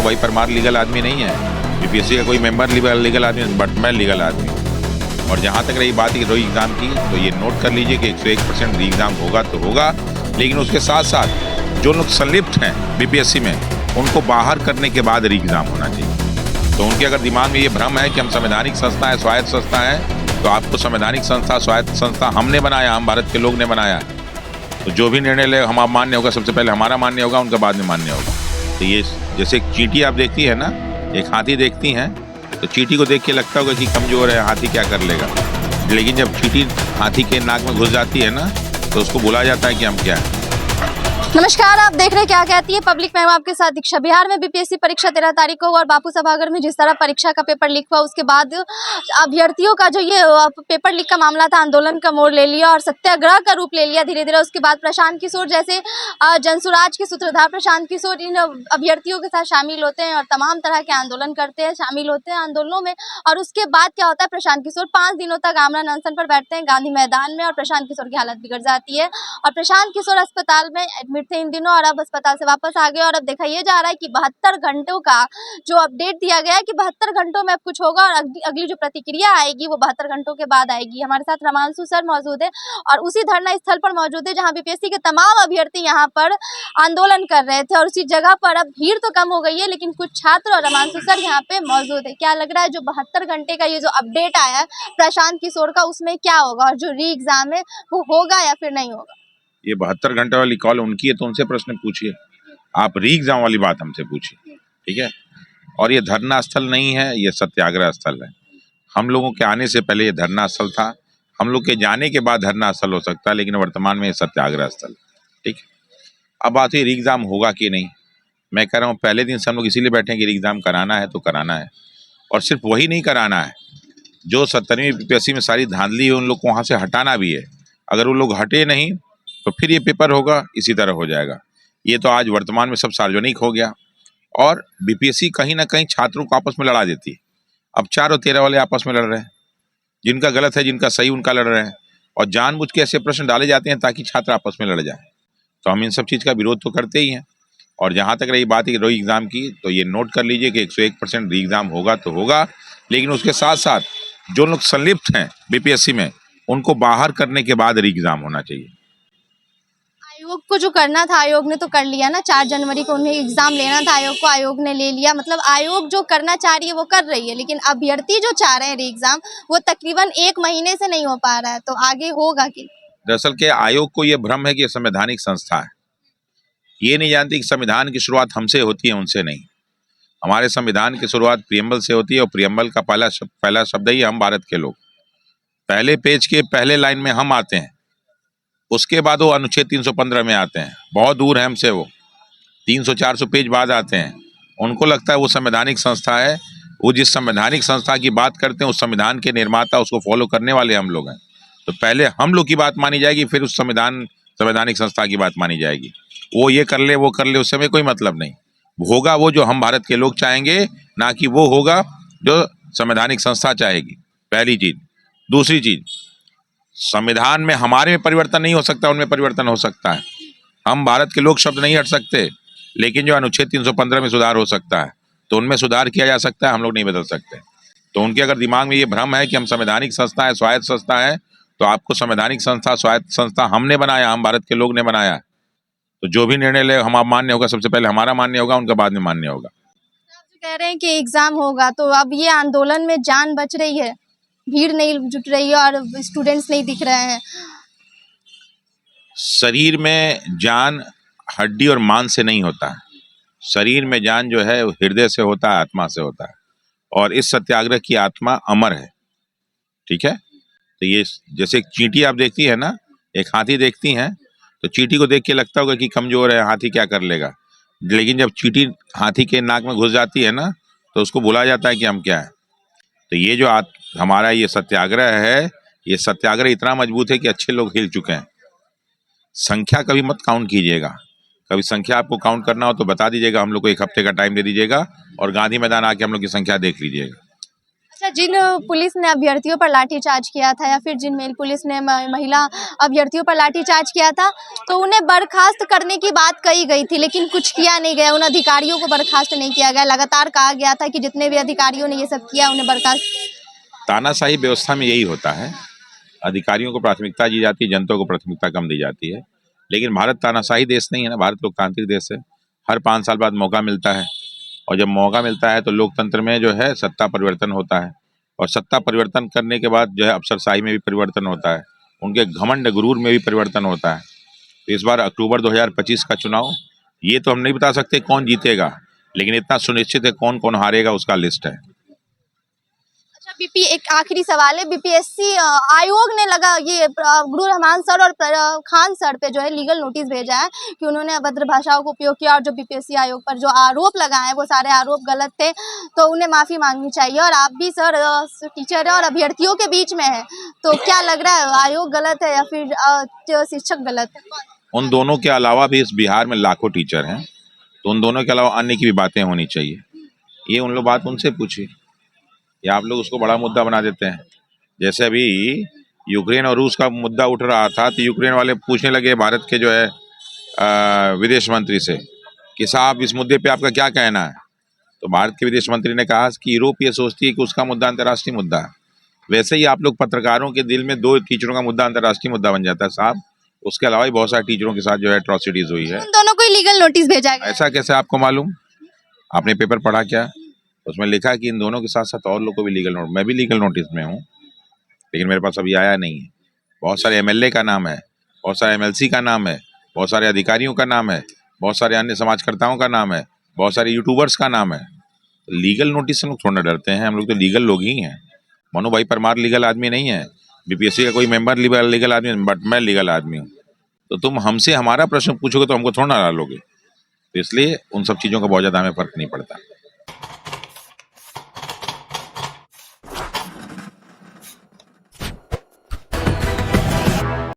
भाई परमार लीगल आदमी नहीं है, बीपीएससी का कोई मेंबर लीगल आदमी, बट मैं लीगल आदमी हूँ। और जहाँ तक रही बात है रो एग्ज़ाम की, तो ये नोट कर लीजिए कि 101% री एग्ज़ाम होगा तो होगा, लेकिन उसके साथ साथ जो लोग संलिप्त हैं बीपीएससी में उनको बाहर करने के बाद री एग्ज़ाम होना चाहिए। तो उनके अगर दिमाग में ये भ्रम है कि हम संवैधानिक संस्था है, स्वायत्त संस्था है, तो आपको संवैधानिक संस्था, स्वायत्त संस्था हमने बनाया, हम भारत के लोग ने बनाया। तो जो भी निर्णय ले हम मान्य होगा, सबसे पहले हमारा मान्य होगा, उनका बाद में मान्य होगा। तो ये जैसे एक चींटी आप देखती है ना, एक हाथी देखती हैं, तो चींटी को देख के लगता होगा कि कमजोर है, हाथी क्या कर लेगा, लेकिन जब चींटी हाथी के नाक में घुस जाती है ना, तो उसको बुला जाता है कि हम क्या है। नमस्कार, आप देख रहे हैं क्या कहती है पब्लिक। मैं हूं आपके साथ दीक्षा। बिहार में बीपीएससी परीक्षा 13 तारीख को और बापू सभागार में जिस तरह परीक्षा का पेपर लीक हुआ, उसके बाद अभ्यर्थियों का जो ये पेपर लीक का मामला था, आंदोलन का मोड़ ले लिया और सत्याग्रह का रूप ले लिया धीरे धीरे। उसके बाद प्रशांत किशोर जैसे जनसुराज के सूत्रधार प्रशांत किशोर इन अभ्यर्थियों के साथ शामिल होते हैं और तमाम तरह के आंदोलन करते हैं, शामिल होते हैं आंदोलनों में। और उसके बाद क्या होता है, प्रशांत किशोर 5 दिनों तक आमरण अनशन पर बैठते हैं गांधी मैदान में और प्रशांत किशोर की हालत बिगड़ जाती है और प्रशांत किशोर अस्पताल में एडमिट थे इन दिनों और अब अस्पताल से वापस आ गए। और अब देखा ये जा रहा है कि 72 घंटों का जो अपडेट दिया गया है कि 72 घंटों में अब कुछ होगा और अगली जो प्रतिक्रिया आएगी वो 72 घंटों के बाद आएगी। हमारे साथ रमांशु सर मौजूद है और उसी धरना स्थल पर मौजूद है जहां बीपीएससी के तमाम अभ्यर्थी यहां पर आंदोलन कर रहे थे और उसी जगह पर अब भीड़ तो कम हो गई है, लेकिन कुछ छात्र और रमांशु सर यहाँ पे मौजूद है। क्या लग रहा है जो 72 घंटे का ये जो अपडेट आया है प्रशांत किशोर का, उसमें क्या होगा और जो री एग्जाम है वो होगा या फिर नहीं होगा? ये 72 घंटे वाली कॉल उनकी है तो उनसे प्रश्न पूछिए, आप री एग्जाम वाली बात हमसे पूछिए, ठीक है। और ये धरना स्थल नहीं है, ये सत्याग्रह स्थल है। हम लोगों के आने से पहले ये धरना स्थल था, हम लोग के जाने के बाद धरना स्थल हो सकता है, लेकिन वर्तमान में ये सत्याग्रह स्थल है, ठीक है। अब बात है री एग्जाम होगा कि नहीं। मैं कह रहा हूँ पहले दिन से हम लोग इसीलिए बैठे हैं कि री एग्जाम कराना है तो कराना है, और सिर्फ वही नहीं कराना है, जो 70वीं बीपीएससी में सारी धांधली है उन लोग को वहाँ से हटाना भी है। अगर वो लोग हटे नहीं तो फिर ये पेपर होगा इसी तरह हो जाएगा। ये तो आज वर्तमान में सब सार्वजनिक हो गया और बीपीएससी कहीं ना कहीं छात्रों को आपस में लड़ा देती है। अब 4 और 13 वाले आपस में लड़ रहे हैं, जिनका गलत है जिनका सही उनका लड़ रहे हैं, और जानबूझ के ऐसे प्रश्न डाले जाते हैं ताकि छात्र आपस में लड़ जाए। तो हम इन सब चीज़ का विरोध तो करते ही हैं। और जहाँ तक रही बात है रो एग्ज़ाम की, तो ये नोट कर लीजिए कि 101% री एग्ज़ाम होगा तो होगा, लेकिन उसके साथ साथ जो लोग संलिप्त हैं बीपीएससी में उनको बाहर करने के बाद री एग्ज़ाम होना चाहिए। आयोग को जो करना था आयोग ने तो कर लिया ना, 4 जनवरी को उन्हें एग्जाम लेना था आयोग को, आयोग ने ले लिया। मतलब आयोग जो करना चाह रही है वो कर रही है, लेकिन अभ्यर्थी जो चाह रहे हैं री एग्जाम वो तकरीबन 1 महीने से नहीं हो पा रहा है, तो आगे होगा कि? दरअसल के आयोग को ये भ्रम है कि संवैधानिक संस्था है, ये नहीं जानती कि संविधान की शुरुआत हमसे होती है, उनसे नहीं। हमारे संविधान की शुरुआत प्रियम्बल से होती है और प्रियम्बल का पहला शब्द ही हम भारत के लोग। पहले पेज के पहले लाइन में हम आते हैं, उसके बाद वो अनुच्छेद 315 में आते हैं। बहुत दूर है हमसे, वो 300-400 पेज बाद आते हैं। उनको लगता है वो संवैधानिक संस्था है। वो जिस संवैधानिक संस्था की बात करते हैं उस संविधान के निर्माता, उसको फॉलो करने वाले हम लोग हैं। तो पहले हम लोग की बात मानी जाएगी, फिर उस संवैधानिक संस्था की बात मानी जाएगी। वो ये कर ले वो कर ले, उससे हमें कोई मतलब नहीं। होगा वो जो हम भारत के लोग चाहेंगे, ना कि वो होगा जो संवैधानिक संस्था चाहेगी, पहली चीज। दूसरी चीज, संविधान में हमारे में परिवर्तन नहीं हो सकता, उनमें परिवर्तन हो सकता है। हम भारत के लोग शब्द नहीं हट सकते, लेकिन जो अनुच्छेद 315 में सुधार हो सकता है तो उनमें सुधार किया जा सकता है, हम लोग नहीं बदल सकते। तो उनके अगर दिमाग में ये भ्रम है कि हम संवैधानिक संस्था है, स्वायत्त संस्था है, तो आपको संवैधानिक संस्था, स्वायत्त संस्था हमने बनाया, हम भारत के लोग ने बनाया। तो जो भी निर्णय ले हम मान्य होगा, सबसे पहले हमारा मान्य होगा, उनका बाद में मान्य होगा। आप जो कह रहे हैं कि एग्जाम होगा, तो अब ये आंदोलन में जान बच रही है, भीड़ नहीं जुट रही है और स्टूडेंट्स नहीं दिख रहे हैं? शरीर में जान हड्डी और मांस से नहीं होता है, शरीर में जान जो है हृदय से होता है, आत्मा से होता है। और इस सत्याग्रह की आत्मा अमर है, ठीक है। तो ये जैसे एक चींटी आप देखती है ना, एक हाथी देखती हैं, तो चींटी को देख के लगता होगा कि कमजोर है, हाथी क्या कर लेगा, लेकिन जब चींटी हाथी के नाक में घुस जाती है ना, तो उसको बुला जाता है कि हम क्या है। तो ये जो हमारा ये सत्याग्रह है, ये सत्याग्रह इतना मजबूत है कि अच्छे लोग हिल चुके हैं। संख्या कभी मत काउंट कीजिएगा, कभी संख्या आपको काउंट करना हो तो बता दीजिएगा, हम लोग को 1 हफ्ते का टाइम दे दीजिएगा और गांधी मैदान आके हम लोग की संख्या देख लीजिएगा। अच्छा, जिन पुलिस ने अभ्यर्थियों पर लाठीचार्ज किया था या फिर जिन मेल पुलिस ने महिला अभ्यर्थियों पर लाठीचार्ज किया था, तो उन्हें बर्खास्त करने की बात कही गई थी, लेकिन कुछ किया नहीं गया। उन अधिकारियों को बर्खास्त नहीं किया गया। लगातार कहा गया था कि जितने भी अधिकारियों ने ये सब किया उन्हें बर्खास्त। तानाशाही व्यवस्था में यही होता है, अधिकारियों को प्राथमिकता दी जाती है, जनता को प्राथमिकता कम दी जाती है। लेकिन भारत तानाशाही देश नहीं है ना, भारत लोकतांत्रिक देश है। हर 5 साल बाद मौका मिलता है, और जब मौका मिलता है तो लोकतंत्र में जो है सत्ता परिवर्तन होता है, और सत्ता परिवर्तन करने के बाद जो है अफसरशाही में भी परिवर्तन होता है, उनके घमंड गुरूर में भी परिवर्तन होता है। तो इस बार अक्टूबर 2025 का चुनाव, ये तो हम नहीं बता सकते कौन जीतेगा, लेकिन इतना सुनिश्चित है कौन कौन हारेगा उसका लिस्ट है। बीपी एक आखिरी सवाल है, बीपीएससी आयोग ने गुरु रहमान सर और खान सर पे जो है लीगल नोटिस भेजा है कि उन्होंने अभद्र भाषाओं का उपयोग किया, और जो बीपीएससी आयोग पर जो आरोप लगाए हैं वो सारे आरोप गलत थे, तो उन्हें माफी मांगनी चाहिए। और आप भी सर टीचर है और अभ्यर्थियों के बीच में है, तो क्या लग रहा है, आयोग गलत है या फिर शिक्षक गलत है? उन दोनों के अलावा भी इस बिहार में लाखों टीचर हैं, तो उन दोनों के अलावा अन्य की भी बातें होनी चाहिए। ये उन लोग बात उनसे पूछिए, या आप लोग उसको बड़ा मुद्दा बना देते हैं। जैसे अभी यूक्रेन और रूस का मुद्दा उठ रहा था, तो यूक्रेन वाले पूछने लगे भारत के जो है विदेश मंत्री से कि साहब इस मुद्दे पे आपका क्या कहना है। तो भारत के विदेश मंत्री ने कहा कि यूरोप ये सोचती है कि उसका मुद्दा अंतर्राष्ट्रीय मुद्दा है। वैसे ही आप लोग पत्रकारों के दिल में 2 टीचरों का मुद्दा अंतर्राष्ट्रीय मुद्दा बन जाता है साहब। उसके अलावा भी बहुत सारे टीचरों के साथ जो है एट्रोसिटीज हुई है। उन दोनों को लीगल नोटिस भेजा गया। ऐसा कैसे आपको मालूम? आपने पेपर पढ़ा क्या? उसमें लिखा है कि इन दोनों के साथ साथ और लोग को भी लीगल नोटिस, मैं भी लीगल नोटिस में हूँ, लेकिन मेरे पास अभी आया नहीं है। बहुत सारे एमएलए का नाम है, बहुत सारे एमएलसी का नाम है, बहुत सारे अधिकारियों का नाम है, बहुत सारे अन्य समाजकर्ताओं का नाम है, बहुत सारे यूट्यूबर्स का नाम है। लीगल नोटिस से हम लोग थोड़ा डरते हैं, हम लोग तो लीगल लोग ही हैं। मनु भाई परमार लीगल आदमी नहीं है, बीपीएससी का कोई मेंबर लीगल आदमी, बट मैं लीगल आदमी हूँ। तो तुम हमसे हमारा प्रश्न पूछोगे तो हमको थोड़ा ना डालोगे, तो इसलिए उन सब चीज़ों का बहुत ज़्यादा हमें फर्क नहीं पड़ता।